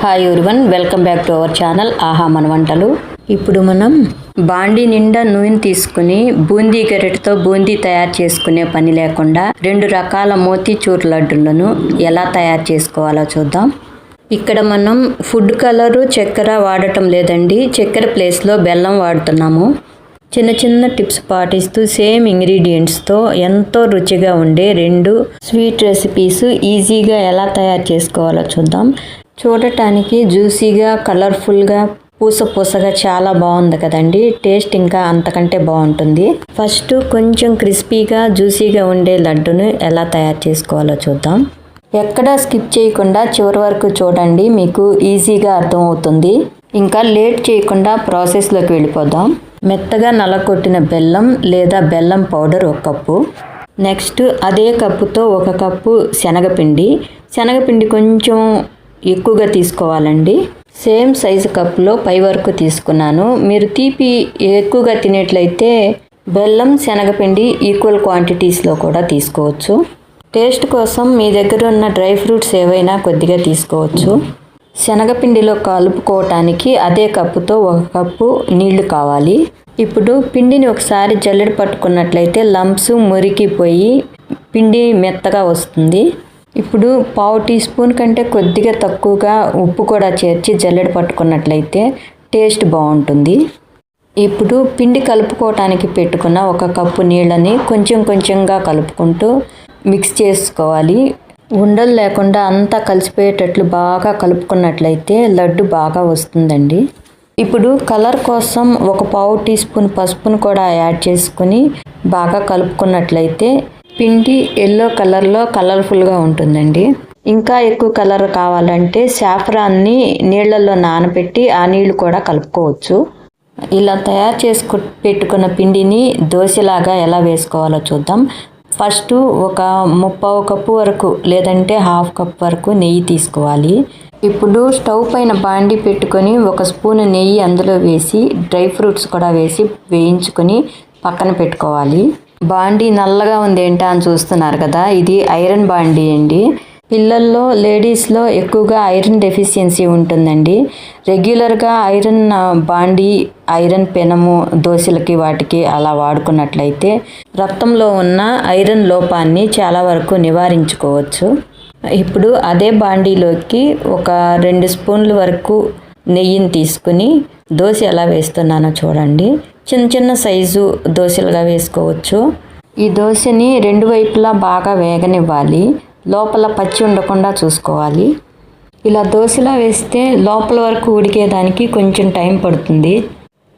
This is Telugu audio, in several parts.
Hi everyone, welcome back to our channel ఆహా మన వంటలు. ఇప్పుడు మనం బాండీ నిండా నూనె తీసుకుని బూందీ గరిటెతో బూందీ తయారు చేసుకునే పని లేకుండా 2 రకాల మోతీచూర్ లడ్డులను ఎలా తయారు చేసుకోవాలో చూద్దాం. ఇక్కడ మనం ఫుడ్ కలరు చక్కెర వాడటం లేదండి, చక్కెర ప్లేస్లో బెల్లం వాడుతున్నాము. చిన్న చిన్న టిప్స్ పాటిస్తూ సేమ్ ఇంగ్రీడియంట్స్తో ఎంతో రుచిగా ఉండే 2 స్వీట్ రెసిపీస్ ఈజీగా ఎలా తయారు చేసుకోవాలో చూద్దాం. చూడటానికి జ్యూసీగా, కలర్ఫుల్గా, పూసగా చాలా బాగుంది కదండి. టేస్ట్ ఇంకా అంతకంటే బాగుంటుంది. ఫస్ట్ కొంచెం క్రిస్పీగా, జ్యూసీగా ఉండే లడ్డును ఎలా తయారు చేసుకోవాలో చూద్దాం. ఎక్కడా స్కిప్ చేయకుండా చివరి వరకు చూడండి, మీకు ఈజీగా అర్థమవుతుంది. ఇంకా లేట్ చేయకుండా ప్రాసెస్లోకి వెళ్ళిపోదాం. మెత్తగా నలకొట్టిన బెల్లం లేదా బెల్లం పౌడర్ 1 కప్పు. నెక్స్ట్ అదే కప్పుతో 1 కప్పు శనగపిండి కొంచెం ఎక్కువగా తీసుకోవాలండి. సేమ్ సైజు కప్పులో పై వరకు తీసుకున్నాను. మీరు తీపి ఎక్కువగా తినేట్లయితే బెల్లం, శనగపిండి ఈక్వల్ క్వాంటిటీస్లో కూడా తీసుకోవచ్చు. టేస్ట్ కోసం మీ దగ్గర ఉన్న డ్రై ఫ్రూట్స్ ఏవైనా కొద్దిగా తీసుకోవచ్చు. శనగపిండిలో కలుపుకోవటానికి అదే కప్పుతో 1 కప్పు నీళ్లు కావాలి. ఇప్పుడు పిండిని ఒకసారి జల్లెడ పట్టుకున్నట్లయితే లంప్స్ మురికిపోయి పిండి మెత్తగా వస్తుంది. ఇప్పుడు 1/2 టీ స్పూన్ కంటే కొద్దిగా తక్కువగా ఉప్పు కూడా చేర్చి జల్లెడ పట్టుకున్నట్లయితే టేస్ట్ బాగుంటుంది. ఇప్పుడు పిండి కలుపుకోవటానికి పెట్టుకున్న 1 కప్పు నీళ్ళని కొంచెంగా కలుపుకుంటూ మిక్స్ చేసుకోవాలి. ఉండలు లేకుండా అంతా కలిసిపోయేటట్లు బాగా కలుపుకున్నట్లయితే లడ్డు బాగా వస్తుందండి. ఇప్పుడు కలర్ కోసం 1/4 టీ స్పూన్ పసుపును కూడా యాడ్ చేసుకుని బాగా కలుపుకున్నట్లయితే పిండి ఎల్లో కలర్లో కలర్ఫుల్గా ఉంటుందండి. ఇంకా ఎక్కువ కలర్ కావాలంటే సాఫ్రాన్ని నీళ్ళల్లో నానబెట్టి ఆ నీళ్లు కూడా కలుపుకోవచ్చు. ఇలా తయారు పెట్టుకున్న పిండిని దోశలాగా ఎలా వేసుకోవాలో చూద్దాం. ఫస్ట్ ఒక 1/4 కప్పు వరకు లేదంటే 1/2 కప్ వరకు నెయ్యి తీసుకోవాలి. ఇప్పుడు స్టవ్ పైన బాండీ పెట్టుకొని 1 స్పూన్ నెయ్యి అందులో వేసి డ్రై ఫ్రూట్స్ కూడా వేసి వేయించుకొని పక్కన పెట్టుకోవాలి. బాండీ నల్లగా ఉంది ఏంటా అని చూస్తున్నారు కదా, ఇది ఐరన్ బాండీ అండి. పిల్లల్లో, లేడీస్లో ఎక్కువగా ఐరన్ డెఫిషియన్సీ ఉంటుందండి. రెగ్యులర్గా ఐరన్ బాండీ, ఐరన్ పెనము దోశలకి వాటికి అలా వాడుకున్నట్లయితే రక్తంలో ఉన్న ఐరన్ లోపాన్ని చాలా వరకు నివారించుకోవచ్చు. ఇప్పుడు అదే బాండీలోకి ఒక 2 స్పూన్ల వరకు నెయ్యిని తీసుకుని దోశ ఎలా వేస్తున్నానో చూడండి. చిన్న సైజు దోశలుగా వేసుకోవచ్చు. ఈ దోశని 2 వైపులా బాగా వేగనివ్వాలి. లోపల పచ్చి ఉండకుండా చూసుకోవాలి. ఇలా దోశలా వేస్తే లోపల వరకు ఉడికేదానికి కొంచెం టైం పడుతుంది.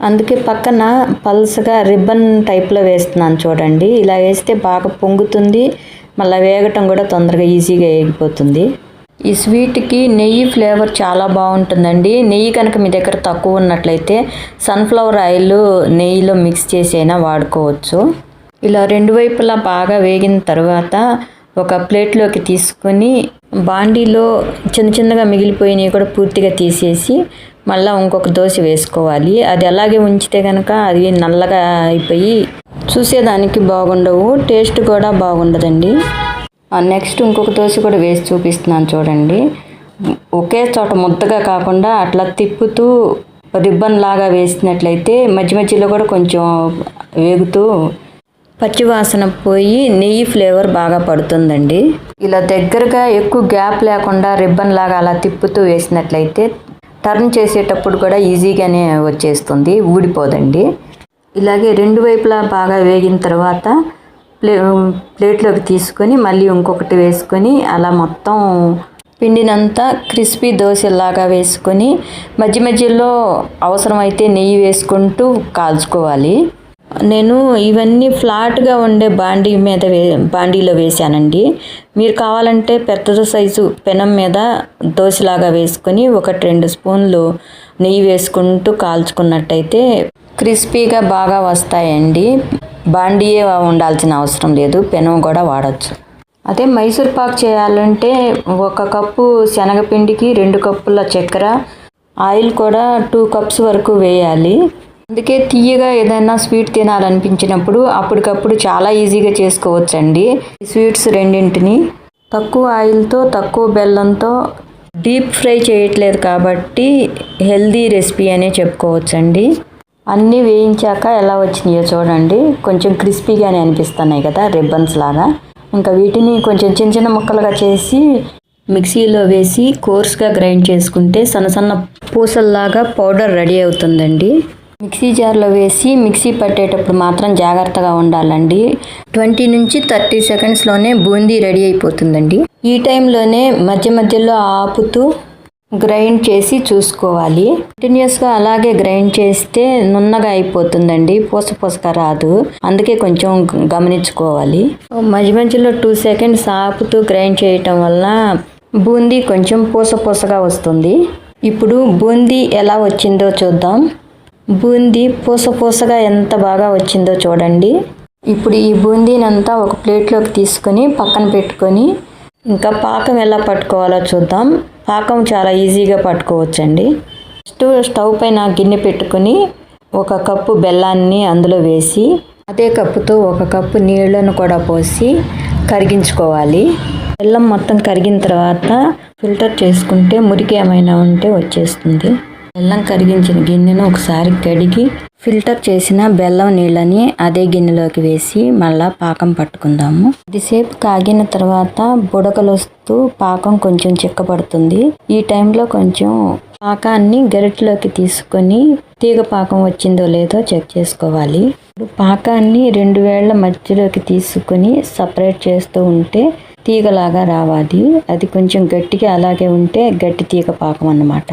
అందుకే పక్కన పల్సగా రిబ్బన్ టైప్లో వేస్తున్నాను చూడండి. ఇలా వేస్తే బాగా పొంగుతుంది, మళ్ళీ వేగటం కూడా తొందరగా ఈజీగా వేగిపోతుంది. ఈ స్వీట్కి నెయ్యి ఫ్లేవర్ చాలా బాగుంటుందండి. నెయ్యి కనుక మీ దగ్గర తక్కువ ఉన్నట్లయితే సన్ఫ్లవర్ ఆయిల్ నెయ్యిలో మిక్స్ చేసి అయినా వాడుకోవచ్చు. ఇలా 2 వైపులా బాగా వేగిన తర్వాత ఒక ప్లేట్లోకి తీసుకొని బాండీలో చిన్నగా మిగిలిపోయినవి కూడా పూర్తిగా తీసేసి మళ్ళీ ఇంకొక దోశ వేసుకోవాలి. అది అలాగే ఉంచితే కనుక అది నల్లగా అయిపోయి చూసేదానికి బాగుండవు, టేస్ట్ కూడా బాగుండదండి. నెక్స్ట్ ఇంకొక దోశ కూడా వేసి చూపిస్తున్నాను చూడండి. ఒకే చోట ముద్దగా కాకుండా అట్లా తిప్పుతూ రిబ్బన్ లాగా వేసినట్లయితే మధ్యలో కూడా కొంచెం వేగుతూ పచ్చివాసన పోయి నెయ్యి ఫ్లేవర్ బాగా పడుతుందండి. ఇలా దగ్గరగా ఎక్కువ గ్యాప్ లేకుండా రిబ్బన్ లాగా అలా తిప్పుతూ వేసినట్లయితే టర్న్ చేసేటప్పుడు కూడా ఈజీగానే వచ్చేస్తుంది, ఊడిపోదండి. ఇలాగే 2 వైపులా బాగా వేగిన తర్వాత ప్లేట్లోకి తీసుకొని మళ్ళీ ఇంకొకటి వేసుకొని అలా మొత్తం పిండినంతా క్రిస్పీ దోశలాగా వేసుకొని మధ్యలో అవసరమైతే నెయ్యి వేసుకుంటూ కాల్చుకోవాలి. నేను ఇవన్నీ ఫ్లాట్గా ఉండే బాండీలో వేసానండి. మీరు కావాలంటే పెద్ద సైజు పెనం మీద దోశలాగా వేసుకొని 1-2 స్పూన్లు నెయ్యి వేసుకుంటూ కాల్చుకున్నట్టయితే క్రిస్పీగా బాగా వస్తాయండి. బాండీయే ఉండాల్సిన అవసరం లేదు, పెనం కూడా వాడచ్చు. అదే మైసూర్ పాక్ చేయాలంటే 1 కప్పు శనగపిండికి 2 కప్పుల చక్కెర, ఆయిల్ కూడా 2 కప్స్ వరకు వేయాలి. అందుకే తీయగా ఏదైనా స్వీట్ తినాలనిపించినప్పుడు అప్పటికప్పుడు చాలా ఈజీగా చేసుకోవచ్చండి ఈ స్వీట్స్ రెండింటిని. తక్కువ ఆయిల్తో, తక్కువ బెల్లంతో డీప్ ఫ్రై చేయట్లేదు కాబట్టి హెల్దీ రెసిపీ అనే చెప్పుకోవచ్చండి. అన్నీ వేయించాక ఎలా వచ్చినాయో చూడండి. కొంచెం క్రిస్పీగానే అనిపిస్తున్నాయి కదా, రిబ్బన్స్ లాగా. ఇంకా వీటిని కొంచెం చిన్న చిన్న ముక్కలుగా చేసి మిక్సీలో వేసి కోర్స్గా గ్రైండ్ చేసుకుంటే సన్న సన్న పూసల్లాగా పౌడర్ రెడీ అవుతుందండి. మిక్సీ జార్లో వేసి మిక్సీ పట్టేటప్పుడు మాత్రం జాగ్రత్తగా ఉండాలండి. 20 నుంచి 30 సెకండ్స్లోనే బూందీ రెడీ అయిపోతుందండి. ఈ టైంలోనే మధ్య మధ్యలో ఆపుతూ గ్రైండ్ చేసి చూసుకోవాలి. కంటిన్యూస్గా అలాగే గ్రైండ్ చేస్తే నున్నగా అయిపోతుందండి, పూసగా రాదు. అందుకే కొంచెం గమనించుకోవాలి. మధ్య మధ్యలో 2 సెకండ్స్ ఆపుతూ గ్రైండ్ చేయటం వల్ల బూందీ కొంచెం పూసగా వస్తుంది. ఇప్పుడు బూందీ ఎలా వచ్చిందో చూద్దాం. బూందీ పూసగా ఎంత బాగా వచ్చిందో చూడండి. ఇప్పుడు ఈ బూందీనంతా ఒక ప్లేట్లోకి తీసుకొని పక్కన పెట్టుకొని ఇంకా పాకం ఎలా పట్టుకోవాలో చూద్దాం. పాకం చాలా ఈజీగా పట్టుకోవచ్చండి. స్టవ్ పైన గిన్నె పెట్టుకుని 1 కప్పు బెల్లాన్ని అందులో వేసి అదే కప్పుతో 1 కప్పు నీళ్లను కూడా పోసి కరిగించుకోవాలి. బెల్లం మొత్తం కరిగిన తర్వాత ఫిల్టర్ చేసుకుంటే మురికి ఏమైనా ఉంటే వచ్చేస్తుంది. బెల్లం కరిగించిన గిన్నెను ఒకసారి కడిగి ఫిల్టర్ చేసిన బెల్లం నీళ్ళని అదే గిన్నెలోకి వేసి మళ్ళా పాకం పట్టుకుందాము. కొద్దిసేపు కాగిన తర్వాత బుడగలు వస్తూ పాకం కొంచెం చిక్కబడుతుంది. ఈ టైంలో కొంచెం పాకాన్ని గరిటెలోకి తీసుకొని తీగ పాకం వచ్చిందో లేదో చెక్ చేసుకోవాలి. పాకాన్ని 2 వేళ్ల మధ్యలోకి తీసుకొని సపరేట్ చేస్తూ ఉంటే తీగలాగా రావాలి. అది కొంచెం గట్టిగా అలాగే ఉంటే గట్టి తీగ పాకం అన్నమాట.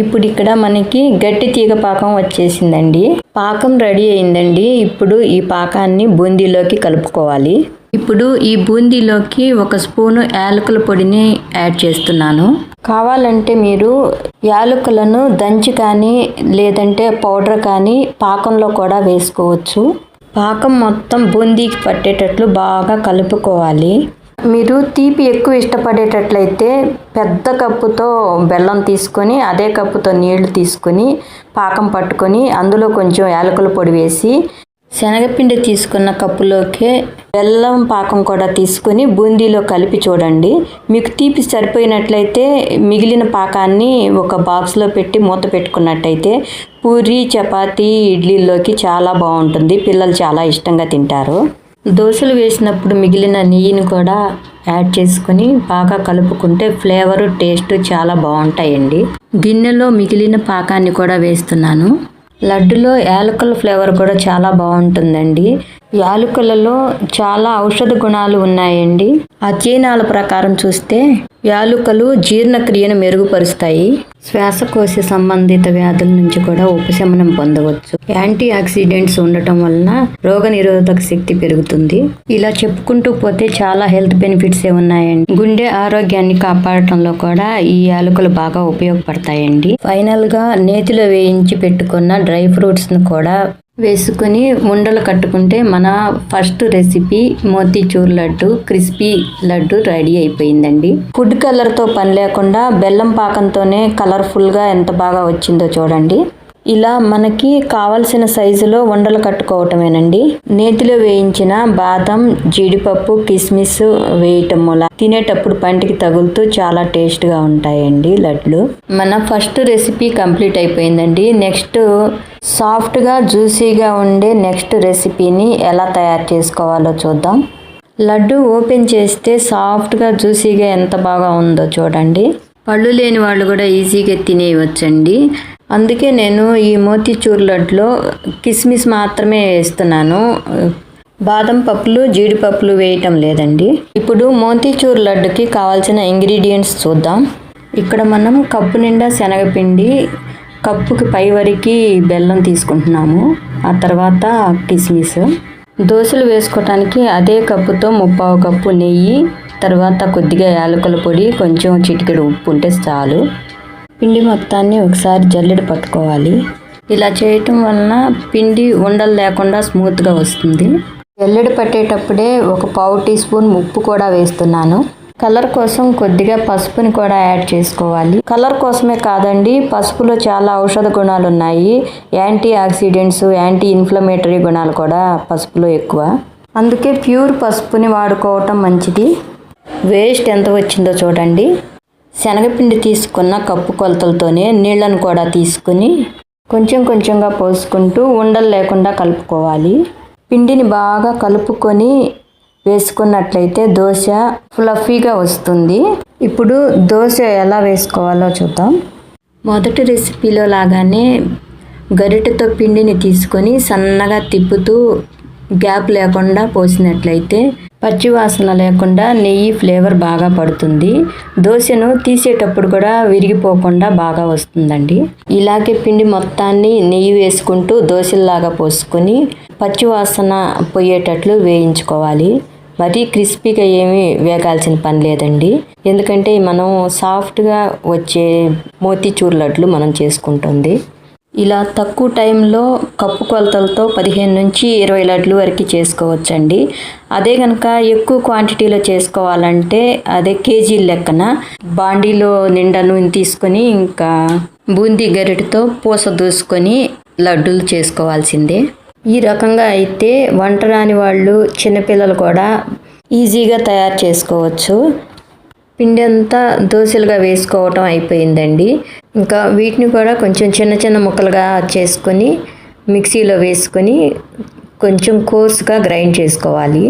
ఇప్పుడు ఇక్కడ మనకి గట్టి తీగ పాకం వచ్చేసిందండి. పాకం రెడీ అయిందండి. ఇప్పుడు ఈ పాకాన్ని బూందీలోకి కలుపుకోవాలి. ఇప్పుడు ఈ బూందీలోకి 1 స్పూను యాలకుల పొడిని యాడ్ చేస్తున్నాను. కావాలంటే మీరు యాలకులను దంచి కానీ లేదంటే పౌడర్ కానీ పాకంలో కూడా వేసుకోవచ్చు. పాకం మొత్తం బూందీకి పట్టేటట్లు బాగా కలుపుకోవాలి. మీరు తీపి ఎక్కువ ఇష్టపడేటట్లయితే పెద్ద కప్పుతో బెల్లం తీసుకొని అదే కప్పుతో నీళ్లు తీసుకొని పాకం పట్టుకొని అందులో కొంచెం యాలకుల పొడి వేసి శనగపిండి తీసుకున్న కప్పులోకే బెల్లం పాకం కూడా తీసుకొని బూందీలో కలిపి చూడండి. మీకు తీపి సరిపోయినట్లయితే మిగిలిన పాకాన్ని ఒక బాక్స్లో పెట్టి మూత పెట్టుకున్నట్టయితే పూరి, చపాతీ, ఇడ్లీలోకి చాలా బాగుంటుంది. పిల్లలు చాలా ఇష్టంగా తింటారు. దోశలు వేసినప్పుడు మిగిలిన నెయ్యిని కూడా యాడ్ చేసుకుని బాగా కలుపుకుంటే ఫ్లేవరు, టేస్ట్ చాలా బాగుంటాయండి. గిన్నెలో మిగిలిన పాకాన్ని కూడా వేస్తున్నాను. లడ్డులో యాలకుల ఫ్లేవర్ కూడా చాలా బాగుంటుందండి. యాలకులలో చాలా ఔషధ గుణాలు ఉన్నాయండి. అధ్యయనాల ప్రకారం చూస్తే యాలకులు జీర్ణక్రియను మెరుగుపరుస్తాయి. శ్వాసకోశ సంబంధిత వ్యాధుల నుంచి కూడా ఉపశమనం పొందవచ్చు. యాంటీ ఆక్సిడెంట్స్ ఉండటం వలన రోగనిరోధక శక్తి పెరుగుతుంది. ఇలా చెప్పుకుంటూ పోతే చాలా హెల్త్ బెనిఫిట్స్ ఉన్నాయండి. గుండె ఆరోగ్యాన్ని కాపాడటంలో కూడా ఈ యాలకులు బాగా ఉపయోగపడతాయండి. ఫైనల్ గా నేతిలో వేయించి పెట్టుకున్న డ్రై ఫ్రూట్స్ ను కూడా వేసుకుని ఉండలు కట్టుకుంటే మన first recipe motichoor laddu, crispy laddu ready అయిపోయిందండి. ఫుడ్ కలర్తో పని లేకుండా బెల్లం పాకంతోనే కలర్ఫుల్గా ఎంత బాగా వచ్చిందో చూడండి. ఇలా మనకి కావలసిన సైజులో ఉండలు కట్టుకోవటమేనండి. నేతిలో వేయించిన బాదం, జీడిపప్పు, కిస్మిస్ వేయటం వల్ల తినేటప్పుడు పంటికి తగులుతూ చాలా టేస్ట్గా ఉంటాయండి లడ్లు. మన ఫస్ట్ రెసిపీ కంప్లీట్ అయిపోయిందండి. నెక్స్ట్ సాఫ్ట్గా జ్యూసీగా ఉండే నెక్స్ట్ రెసిపీని ఎలా తయారు చేసుకోవాలో చూద్దాం. లడ్డు ఓపెన్ చేస్తే సాఫ్ట్గా జ్యూసీగా ఎంత బాగా ఉందో చూడండి. పళ్ళు లేని వాళ్ళు కూడా ఈజీగా తినేయవచ్చండి. అందుకే నేను ఈ మోతీచూర్ లడ్డులో కిస్మిస్ మాత్రమే వేస్తున్నాను. బాదం పప్పులు, జీడిపప్పులు వేయటం లేదండి. ఇప్పుడు మోతీచూర్ లడ్డుకి కావాల్సిన ఇంగ్రీడియంట్స్ చూద్దాం. ఇక్కడ మనం కప్పు నిండా శనగపిండి, కప్పుకి పై వరకు బెల్లం తీసుకుంటున్నాము. ఆ తర్వాత కిస్మిస్. దోశలు వేసుకోవటానికి అదే కప్పుతో 3/4 కప్పు నెయ్యి, తర్వాత కొద్దిగా యాలకుల పొడి, కొంచెం చిటికెడు ఉప్పు ఉంటే చాలు. పిండి మొత్తాన్ని ఒకసారి జల్లెడ పట్టుకోవాలి. ఇలా చేయటం వలన పిండి ఉండలు లేకుండా స్మూత్గా వస్తుంది. జల్లెడ పట్టేటప్పుడే 1/4 టీ స్పూన్ ఉప్పు కూడా వేస్తున్నాను. కలర్ కోసం కొద్దిగా పసుపుని కూడా యాడ్ చేసుకోవాలి. కలర్ కోసమే కాదండి, పసుపులో చాలా ఔషధ గుణాలు ఉన్నాయి. యాంటీ ఆక్సిడెంట్స్, యాంటీ ఇన్ఫ్లమేటరీ గుణాలు కూడా పసుపులో ఎక్కువ. అందుకే ప్యూర్ పసుపుని వాడుకోవటం మంచిది. వేస్ట్ ఎంత వచ్చిందో చూడండి. శనగపిండి తీసుకున్న కప్పు కొలతలతోనే నీళ్లను కూడా తీసుకుని కొంచెం కొంచెంగా పోసుకుంటూ ఉండలు లేకుండా కలుపుకోవాలి. పిండిని బాగా కలుపుకొని వేసుకున్నట్లయితే దోశ ఫ్లఫీగా వస్తుంది. ఇప్పుడు దోశ ఎలా వేసుకోవాలో చూద్దాం. మొదటి రెసిపీలో లాగానే గరిటెతో పిండిని తీసుకొని సన్నగా తిప్పుతూ గ్యాప్ లేకుండా పోసినట్లయితే పచ్చివాసన లేకుండా నెయ్యి ఫ్లేవర్ బాగా పడుతుంది. దోశను తీసేటప్పుడు కూడా విరిగిపోకుండా బాగా వస్తుందండి. ఇలాగే పిండి మొత్తాన్ని నెయ్యి వేసుకుంటూ దోశల్లాగా పోసుకొని పచ్చివాసన పోయేటట్లు వేయించుకోవాలి. మరీ క్రిస్పీగా ఏమీ వేగాల్సిన పని లేదండి. ఎందుకంటే మనం సాఫ్ట్గా వచ్చే మోతీచూర్ లడ్లు మనం చేసుకుంటుంది. ఇలా తక్కువ టైంలో కప్పు కొలతలతో 15 నుంచి 20 లడ్లు వరకు చేసుకోవచ్చండి. అదే కనుక ఎక్కువ క్వాంటిటీలో చేసుకోవాలంటే అదే కేజీ లెక్కన బాండీలో నిండా నూనె తీసుకొని ఇంకా బూందీ గరిటెతో పూస దూసుకొని లడ్డూలు చేసుకోవాల్సిందే. ఈ రకంగా అయితే వంట రాని వాళ్ళు చిన్నపిల్లలు కూడా ఈజీగా తయారు చేసుకోవచ్చు. పిండి అంతా దోశలుగా వేసుకోవటం అయిపోయిందండి. ఇంకా వీటిని కూడా కొంచెం చిన్న చిన్న ముక్కలుగా చేసుకొని మిక్సీలో వేసుకొని కొంచెం కోర్స్గా గ్రైండ్ చేసుకోవాలి.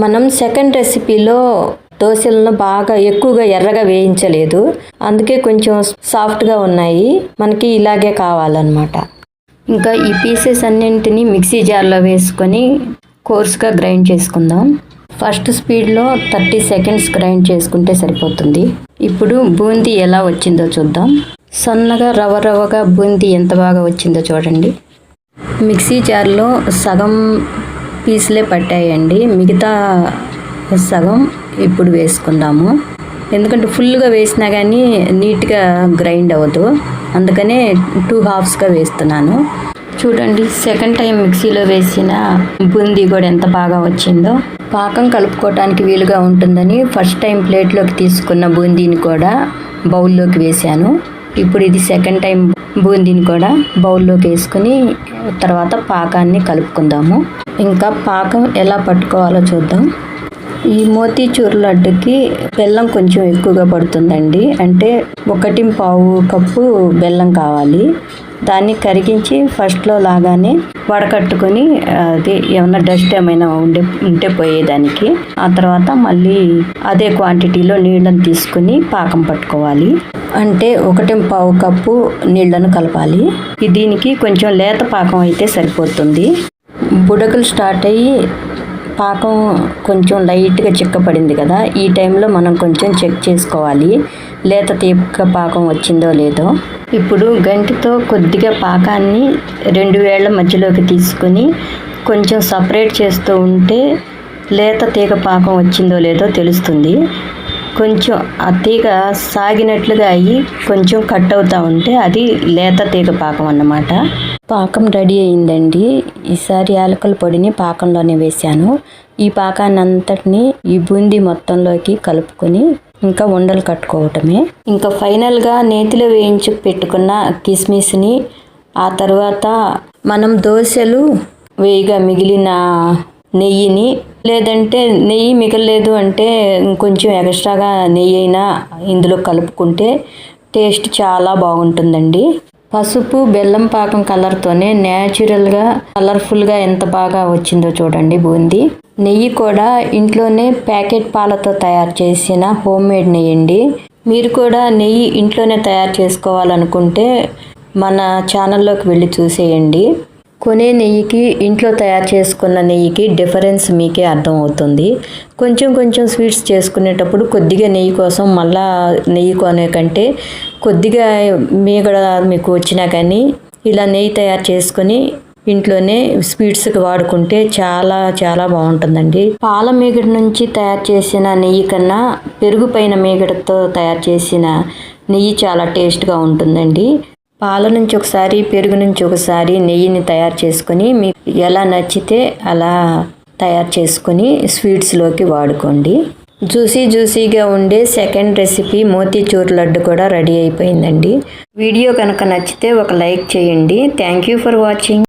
మనం సెకండ్ రెసిపీలో దోశలను బాగా ఎక్కువగా ఎర్రగా వేయించలేదు, అందుకే కొంచెం సాఫ్ట్గా ఉన్నాయి. మనకి ఇలాగే కావాలన్నమాట. ఇంకా ఈ పీసెస్ అన్నింటినీ మిక్సీ జార్లో వేసుకొని కోర్స్గా గ్రైండ్ చేసుకుందాం. ఫస్ట్ స్పీడ్లో 30 సెకండ్స్ గ్రైండ్ చేసుకుంటే సరిపోతుంది. ఇప్పుడు బూందీ ఎలా వచ్చిందో చూద్దాం. సన్నగా రవ్వగా బూందీ ఎంత బాగా వచ్చిందో చూడండి. మిక్సీ జార్లో సగం పీసులే పట్టాయండి, మిగతా సగం ఇప్పుడు వేసుకుందాము. ఎందుకంటే ఫుల్గా వేసినా కానీ నీట్గా గ్రైండ్ అవ్వదు, అందుకనే 2 హాఫ్స్గా వేస్తున్నాను. చూడండి, సెకండ్ టైం మిక్సీలో వేసిన బూందీ కూడా ఎంత బాగా వచ్చిందో. పాకం కలుపుకోవటానికి వీలుగా ఉంటుందని ఫస్ట్ టైం ప్లేట్లోకి తీసుకున్న బూందీని కూడా బౌల్లోకి వేశాను. ఇప్పుడు ఇది సెకండ్ టైం బూందీని కూడా బౌల్లోకి వేసుకుని తర్వాత పాకాన్ని కలుపుకుందాము. ఇంకా పాకం ఎలా పట్టుకోవాలో చూద్దాం. ఈ మోతీచూర్ లడ్డుకి బెల్లం కొంచెం ఎక్కువగా పడుతుందండి. అంటే 1.25 కప్పు బెల్లం కావాలి. దాన్ని కరిగించి ఫస్ట్లో లాగానే వడకట్టుకొని అది ఏమైనా డస్ట్ ఏమైనా ఉంటే పోయేదానికి. ఆ తర్వాత మళ్ళీ అదే క్వాంటిటీలో నీళ్ళని తీసుకుని పాకం పట్టుకోవాలి. అంటే 1.25 కప్పు నీళ్లను కలపాలి. దీనికి కొంచెం లేత పాకం అయితే సరిపోతుంది. బుడగలు స్టార్ట్ అయ్యి పాకం కొంచెం లైట్గా చిక్కపడింది కదా, ఈ టైంలో మనం కొంచెం చెక్ చేసుకోవాలి లేత తీపి పాకం వచ్చిందో లేదో. ఇప్పుడు గంటితో కొద్దిగా పాకాన్ని 2 వేళ్ల మధ్యలోకి తీసుకుని కొంచెం సపరేట్ చేస్తూ ఉంటే లేత తీగ పాకం వచ్చిందో లేదో తెలుస్తుంది. కొంచెం ఆ తీగ సాగినట్లుగా అయ్యి కొంచెం కట్ అవుతూ ఉంటే అది లేత తీగ పాకం అన్నమాట. పాకం రెడీ అయిందండి. ఈసారి యాలకుల పొడిని పాకంలోనే వేశాను. ఈ పాకాన్ని అంతటిని ఈ బూందీ మొత్తంలోకి కలుపుకొని ఇంకా ఉండలు కట్టుకోవటమే. ఇంకా ఫైనల్గా నేతిలో వేయించి పెట్టుకున్న కిస్మిస్ని, ఆ తర్వాత మనం దోశలు వేయగా మిగిలిన నెయ్యిని, లేదంటే నెయ్యి మిగలలేదు అంటే ఇంకొంచెం ఎక్స్ట్రాగా నెయ్యి అయినా ఇందులో కలుపుకుంటే టేస్ట్ చాలా బాగుంటుందండి. పసుపు బెల్లం పాకం కలర్తోనే న్యాచురల్గా కలర్ఫుల్గా ఎంత బాగా వచ్చిందో చూడండి బూందీ. నెయ్యి కూడా ఇంట్లోనే ప్యాకెట్ పాలతో తయారు చేసిన హోమ్మేడ్ నెయ్యి అండి. మీరు కూడా నెయ్యి ఇంట్లోనే తయారు చేసుకోవాలనుకుంటే మన ఛానల్లోకి వెళ్ళి చూసేయండి. కొనే నెయ్యికి ఇంట్లో తయారు చేసుకున్న నెయ్యికి డిఫరెన్స్ మీకే అర్థం అవుతుంది. కొంచెం స్వీట్స్ చేసుకునేటప్పుడు కొద్దిగా నెయ్యి కోసం మళ్ళా నెయ్యి కొనే కంటే కొద్దిగా మీగడ మీకు వచ్చినా కానీ ఇలా నెయ్యి తయారు చేసుకొని ఇంట్లోనే స్వీట్స్కి వాడుకుంటే చాలా చాలా బాగుంటుందండి. పాల మీగడ నుంచి తయారు చేసిన నెయ్యి కన్నా పెరుగు పైన మీగడతో తయారు చేసిన నెయ్యి చాలా టేస్ట్గా ఉంటుందండి. పాల నుంచి ఒకసారి, పెరుగు నుంచి ఒకసారి నెయ్యిని తయారు చేసుకొని మీకు ఎలా నచ్చితే అలా తయారు చేసుకొని స్వీట్స్లోకి వాడుకోండి. జ్యూసీగా ఉండే సెకండ్ రెసిపీ మోతీచూర్ లడ్డు కూడా రెడీ అయిపోయిందండి. వీడియో కనుక నచ్చితే ఒక లైక్ చేయండి. Thank you for watching.